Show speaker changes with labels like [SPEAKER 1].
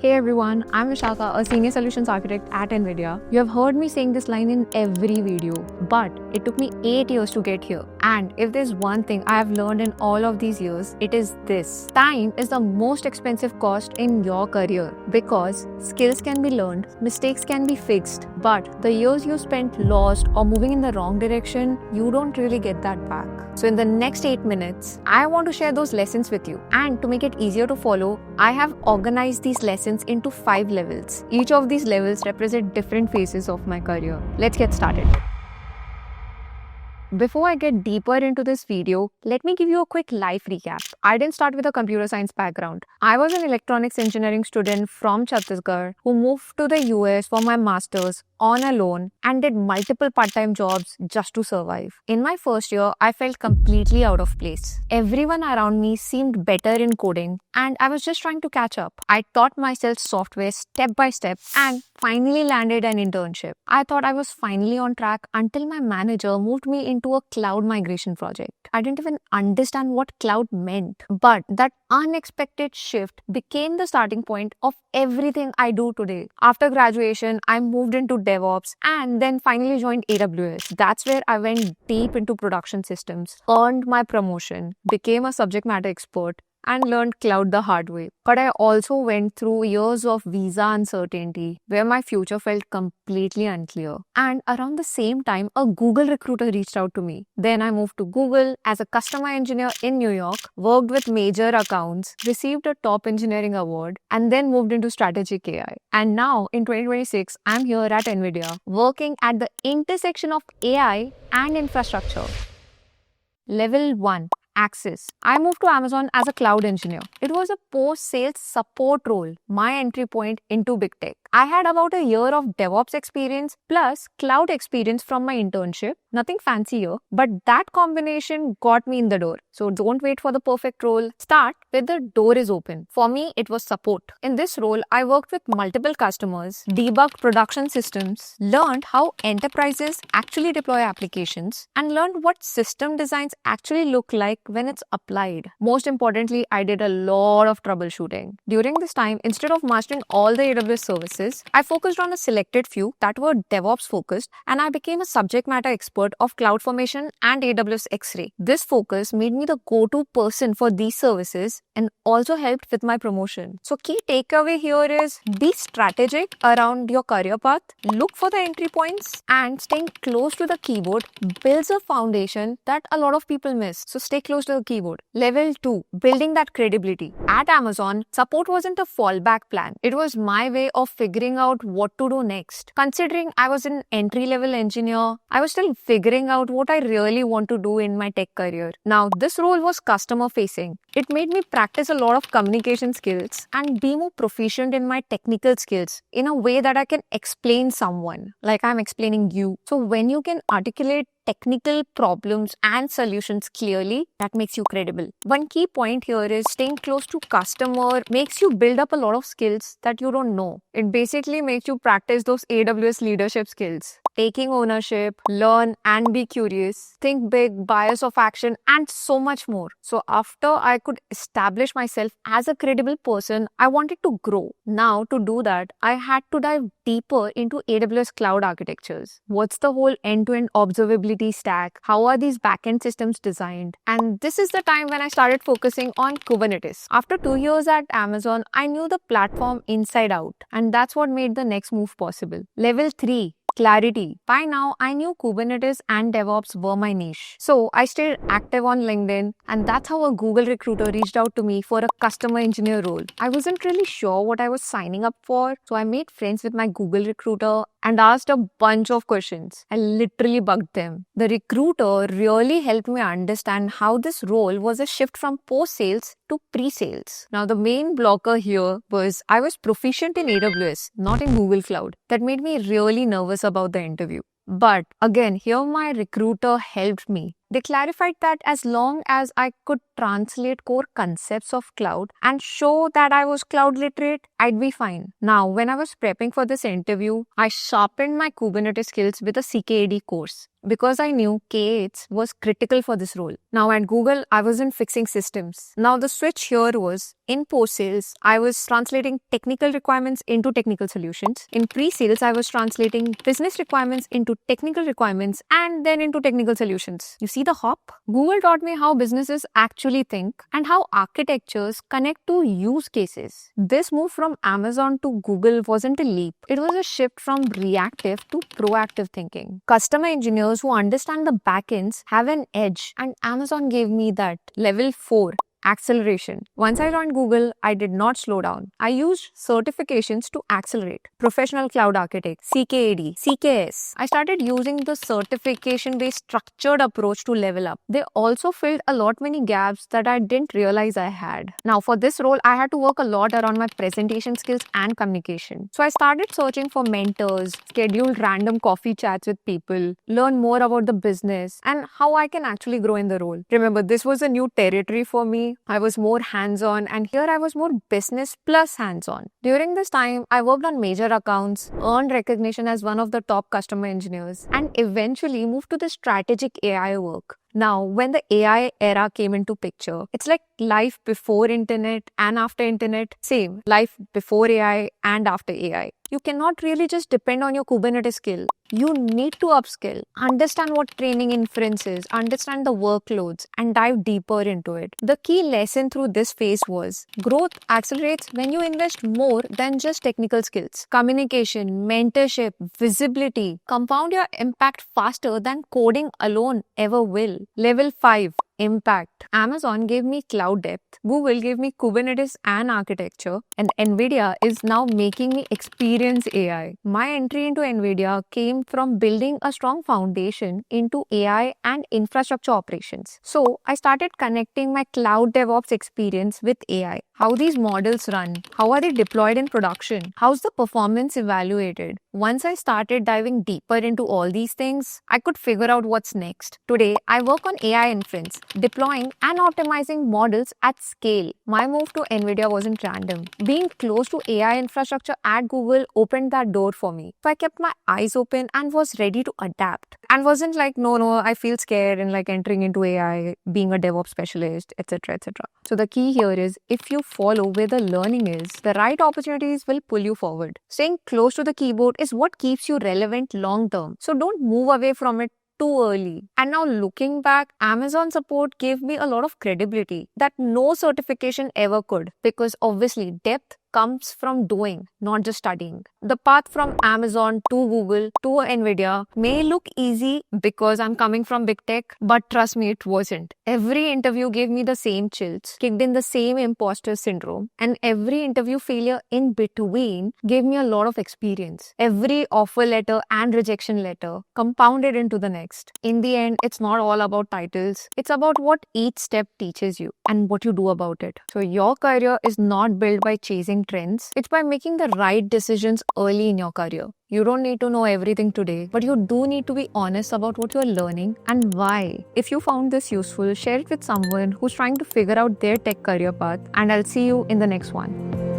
[SPEAKER 1] Hey everyone, I'm Vishaka, a senior solutions architect at NVIDIA. You have heard me saying this line in every video, but it took me 8 years to get here. And if there's one thing I have learned in all of these years, it is this. Time is the most expensive cost in your career because skills can be learned, mistakes can be fixed, but the years you spent lost or moving in the wrong direction, you don't really get that back. So in the next 8 minutes, I want to share those lessons with you. And to make it easier to follow, I have organized these lessons into 5 levels. Each of these levels represent different phases of my career. Let's get started. Before I get deeper into this video, let me give you a quick life recap. I didn't start with a computer science background. I was an electronics engineering student from Chhattisgarh who moved to the US for my master's on a loan and did multiple part-time jobs just to survive. In my first year, I felt completely out of place. Everyone around me seemed better in coding and I was just trying to catch up. I taught myself software step by step and finally landed an internship. I thought I was finally on track until my manager moved me into a cloud migration project. I didn't even understand what cloud meant, but that unexpected shift became the starting point of everything I do today. After graduation, I moved into DevOps and then finally joined AWS. That's where I went deep into production systems, earned my promotion, became a subject matter expert, and learned cloud the hard way. But I also went through years of visa uncertainty where my future felt completely unclear. And around the same time, a Google recruiter reached out to me. Then I moved to Google as a customer engineer in New York, worked with major accounts, received a top engineering award, and then moved into strategic AI. And now in 2026, I'm here at NVIDIA, working at the intersection of AI and infrastructure. Level 1. Access. I moved to Amazon as a cloud engineer. It was a post-sales support role, my entry point into big tech. I had about a year of DevOps experience plus cloud experience from my internship. Nothing fancy here, but that combination got me in the door. So don't wait for the perfect role. Start where the door is open. For me, it was support. In this role, I worked with multiple customers, debugged production systems, learned how enterprises actually deploy applications, and learned what system designs actually look like when it's applied. Most importantly, I did a lot of troubleshooting. During this time, instead of mastering all the AWS services, I focused on a selected few that were DevOps focused, and I became a subject matter expert of CloudFormation and AWS X-Ray. This focus made me the go-to person for these services and also helped with my promotion. So key takeaway here is be strategic around your career path, look for the entry points, and staying close to the keyboard builds a foundation that a lot of people miss. So stay close to the keyboard. Level 2. Building that credibility. At Amazon, support wasn't a fallback plan. It was my way of figuring out what to do next. Considering I was an entry-level engineer, I was still figuring out what I really want to do in my tech career. Now, this role was customer-facing. It made me practice a lot of communication skills and be more proficient in my technical skills in a way that I can explain someone, like I'm explaining you. So when you can articulate technical problems and solutions clearly, that makes you credible. One key point here is staying close to customer makes you build up a lot of skills that you don't know. It basically makes you practice those AWS leadership skills. Taking ownership, learn and be curious, think big, bias of action, and so much more. So after I could establish myself as a credible person, I wanted to grow. Now to do that, I had to dive deeper into AWS cloud architectures. What's the whole end-to-end observability stack? How are these backend systems designed? And this is the time when I started focusing on Kubernetes. After 2 years at Amazon, I knew the platform inside out, and that's what made the next move possible. Level 3. Clarity. By now, I knew Kubernetes and DevOps were my niche. So I stayed active on LinkedIn, and that's how a Google recruiter reached out to me for a customer engineer role. I wasn't really sure what I was signing up for, so I made friends with my Google recruiter and asked a bunch of questions. I literally bugged them. The recruiter really helped me understand how this role was a shift from post-sales to pre-sales. Now, the main blocker here was I was proficient in AWS, not in Google Cloud. That made me really nervous about the interview. But again, here my recruiter helped me. They clarified that as long as I could translate core concepts of cloud and show that I was cloud literate, I'd be fine. Now, when I was prepping for this interview, I sharpened my Kubernetes skills with a CKAD course because I knew K8s was critical for this role. Now at Google, I wasn't fixing systems. Now the switch here was in post-sales, I was translating technical requirements into technical solutions. In pre-sales, I was translating business requirements into technical requirements and then into technical solutions. You see the hop? Google taught me how businesses actually think and how architectures connect to use cases. This move from Amazon to Google wasn't a leap. It was a shift from reactive to proactive thinking. Customer engineers who understand the backends have an edge, and Amazon gave me that. Level 4. Acceleration. Once I joined Google, I did not slow down. I used certifications to accelerate. Professional Cloud Architect, CKAD, CKS. I started using the certification-based structured approach to level up. They also filled a lot many gaps that I didn't realize I had. Now for this role, I had to work a lot around my presentation skills and communication. So I started searching for mentors, scheduled random coffee chats with people, learn more about the business and how I can actually grow in the role. Remember, this was a new territory for me. I was more hands-on and here I was more business plus hands-on. During this time, I worked on major accounts, earned recognition as one of the top customer engineers, and eventually moved to the strategic AI work. Now, when the AI era came into picture, it's like life before internet and after internet, same, life before AI and after AI. You cannot really just depend on your Kubernetes skill. You need to upskill, understand what training inference is, understand the workloads, and dive deeper into it. The key lesson through this phase was growth accelerates when you invest more than just technical skills. Communication, mentorship, visibility compound your impact faster than coding alone ever will. Level 5. Impact. Amazon gave me cloud depth, Google gave me Kubernetes and architecture, and NVIDIA is now making me experience AI. My entry into NVIDIA came from building a strong foundation into AI and infrastructure operations. So I started connecting my cloud DevOps experience with AI. How these models run, how are they deployed in production, how's the performance evaluated. Once I started diving deeper into all these things, I could figure out what's next. Today, I work on AI inference, deploying and optimizing models at scale. My move to NVIDIA wasn't random. Being close to AI infrastructure at Google opened that door for me. So I kept my eyes open and was ready to adapt. And wasn't like, no, I feel scared in like entering into AI, being a DevOps specialist, etc., etc. So the key here is if you follow where the learning is, the right opportunities will pull you forward. Staying close to the keyboard is what keeps you relevant long term. So don't move away from it too early. And now looking back, Amazon support gave me a lot of credibility that no certification ever could, because obviously depth comes from doing, not just studying. The path from Amazon to Google to NVIDIA may look easy because I'm coming from big tech, but trust me, it wasn't. Every interview gave me the same chills, kicked in the same imposter syndrome, and every interview failure in between gave me a lot of experience. Every offer letter and rejection letter compounded into the next. In the end, it's not all about titles. It's about what each step teaches you and what you do about it. So your career is not built by chasing trends. It's by making the right decisions early in your career. You don't need to know everything today, but you do need to be honest about what you're learning and why. If you found this useful, share it with someone who's trying to figure out their tech career path, and I'll see you in the next one.